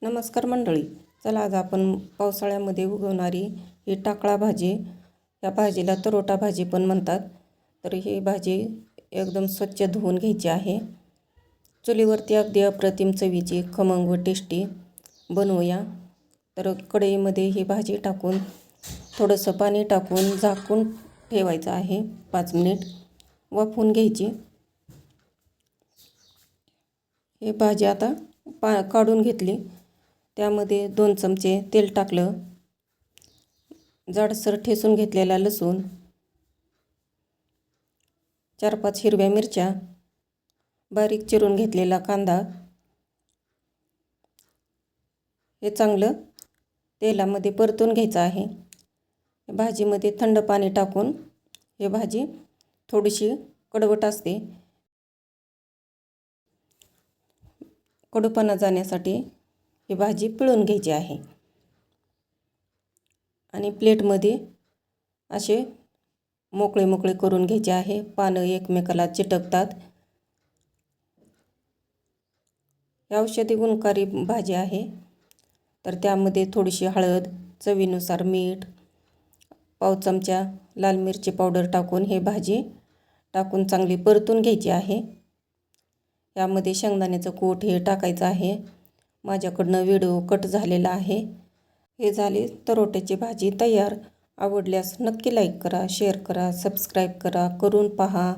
नमस्कार मंडळी. चला आज आपण पावसाळ्यामध्ये उगवणारी ही टाकळा भाजी, या भाजीला तरोटा भाजी पण म्हणतात. तर ही भाजी एकदम स्वच्छ धुवून घ्यायची आहे. चुलीवरती अगदी अप्रतिम चवीची खमंग व टेस्टी बनवूया. तर कढईमध्ये ही भाजी टाकून थोडंसं पाणी टाकून झाकून ठेवायचं आहे. 5 मिनिट वाफवून घ्यायची. ही भाजी आता काढून घेतली. त्यामध्ये 2 चमचे तेल टाकलं. जाडसर ठेचून घेतलेला लसूण, 4-5 हिरव्या मिरच्या, बारीक चिरून घेतलेला कांदा, हे चांगलं तेलामध्ये परतून घ्यायचं आहे. भाजीमध्ये थंड पाणी टाकून ही भाजी थोडीशी कडवट असते, कडूपणा जाण्यासाठी ही भाजी पिळून घ्यायची आहे आणि प्लेटमध्ये असे मोकळे मोकळे करून घ्यायचे आहे. पानं एकमेकाला चिटकतात. ही औषधी गुणकारी भाजी आहे. तर त्यामध्ये थोडीशी हळद, चवीनुसार मीठ, पाव चमचा लाल मिरची पावडर टाकून ही भाजी टाकून चांगली परतून घ्यायची आहे. यामध्ये शेंगदाण्याचं कूट हे टाकायचं आहे. माझ्याकडनं व्हिडिओ कट झालेला आहे. हे झाली तरोट्याची भाजी तयार. आवडल्यास नक्की लाईक करा, शेअर करा, सबस्क्राईब करा, करून पहा.